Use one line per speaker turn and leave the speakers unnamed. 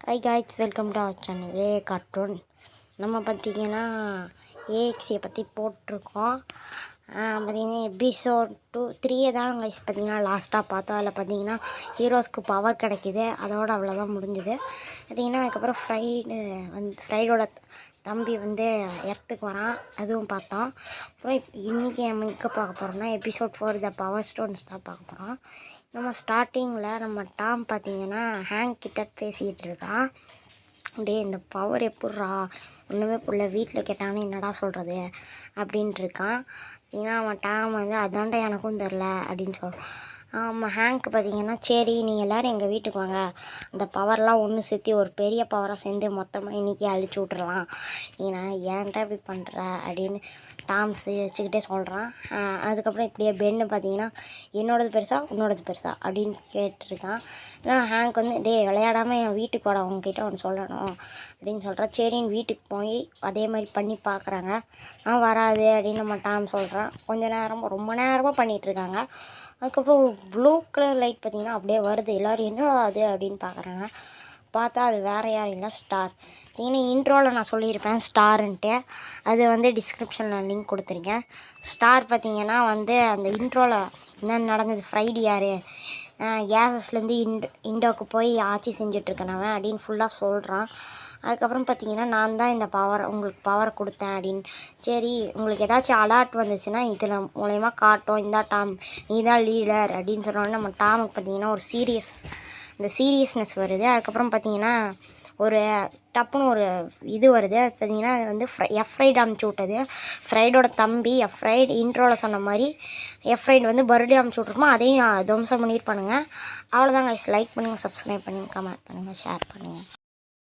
Hi guys, welcome to our channel A cartoon. நம்ம பார்த்திங்கன்னா ஏஎக்ஸியை பற்றி போட்டிருக்கோம். பார்த்திங்கன்னா எபிசோட் 3 தான் கைஸ் பார்த்திங்கன்னா லாஸ்ட்டாக பார்த்தோம். அதில் பார்த்திங்கன்னா ஹீரோஸ்க்கு பவர் கிடைக்கிது. அதோடு அவ்வளோதான் முடிஞ்சுது. பார்த்திங்கன்னா அதுக்கப்புறம் ஃப்ரைடோட தம்பி எர்த்துக்கு வரான், அதுவும் பார்த்தோம். அப்புறம் இன்றைக்கி நம்ம எங்கே பார்க்க போகிறோம்னா எபிசோட் 4 த பவர் ஸ்டோன்ஸ் தான் பார்க்க போகிறோம். நம்ம ஸ்டார்டிங்கில் நம்ம டாம் பார்த்திங்கன்னா ஹேங்க் கிட்ட பேசிகிட்டு இருக்கான். அப்படியே இந்த பவர் எப்பட்றா ஒன்றுமே புள்ள வீட்டில் கேட்டான்னு என்னடா சொல்கிறது அப்படின்ட்டு இருக்கான். ஏன்னா அவன் டாம் அதான்டா எனக்கும் தெரில அப்படின்னு சொல்கிறான். ஆமாம், ஹேங்க் பார்த்திங்கன்னா சரி நீங்கள் எல்லோரும் எங்கள் வீட்டுக்கு வாங்க, அந்த பவர்லாம் ஒன்று சேர்த்து ஒரு பெரிய பவராக சேர்ந்து மொத்தமாக இன்றைக்கி அழிச்சு விட்றலாம், ஏன்னா ஏன்ட்டா இப்படி பண்ணுற அப்படின்னு டாம் வச்சுக்கிட்டே சொல்கிறான். அதுக்கப்புறம் இப்படியே பென்னு பார்த்திங்கன்னா என்னோடது பெருசா உன்னோடது பெருசா அப்படின்னு கேட்டிருக்கான். ஹேங்க் டே விளையாடாமல் என் வீட்டுக்கு வாடா, உங்ககிட்ட ஒன்று சொல்லணும் அப்படின்னு சொல்கிறான். சரின்னு வீட்டுக்கு போய் அதே மாதிரி பண்ணி பார்க்குறாங்க. வராது அப்படின்னு நம்ம டாம் சொல்கிறான். ரொம்ப நேரமாக பண்ணிகிட்ருக்காங்க. அதுக்கப்புறம் ஒரு ப்ளூ கலர் லைட் பார்த்திங்கன்னா அப்படியே வருது. எல்லோரும் என்னடா அது அப்படின்னு பார்க்குறாங்க. பார்த்தா அது வேறு யாரும் இல்லை, ஸ்டார். ஏன்னா இன்ட்ரோவில் நான் சொல்லியிருப்பேன் ஸ்டாருன்ட்டு, அது டிஸ்கிரிப்ஷனில் லிங்க் கொடுத்துருக்கேன். ஸ்டார் பார்த்திங்கன்னா அந்த இன்ட்ரோவில் என்ன நடந்தது, ஃப்ரைடே யார் கேசஸ்லேருந்து இண்டோக்கு போய் ஆட்சி செஞ்சிட்ருக்கனவன் அப்படின்னு ஃபுல்லாக சொல்கிறான். அதுக்கப்புறம் பார்த்திங்கன்னா நான் தான் இந்த உங்களுக்கு பவர் கொடுத்தேன் அப்படின்னு. சரி உங்களுக்கு ஏதாச்சும் அலர்ட் வந்துச்சுன்னா இதில் மூலயமா காட்டும், இந்த டாம் நீ தான் லீடர் அப்படின்னு சொன்னோடனே நம்ம டாமுக்கு பார்த்திங்கன்னா ஒரு சீரியஸ்னஸ் வருது. அதுக்கப்புறம் பார்த்திங்கன்னா ஒரு டப்புன்னு ஒரு இது வருது. அது பார்த்திங்கன்னா எஃப்ரைட் அமுச்சு விட்டது. ஃப்ரைடோட தம்பி எஃப்ரைட் இன்ட்ரோவில் சொன்ன மாதிரி எஃப்ரைட் பர்த்டே அமுச்சு விட்ருப்போம், அதையும் துவம்சம் பண்ணியிருப்பானுங்க. அவ்வளோதாங்க. லைக் பண்ணுங்கள், சப்ஸ்கிரைப் பண்ணுங்கள், கமெண்ட் பண்ணுங்கள், ஷேர் பண்ணுங்கள்.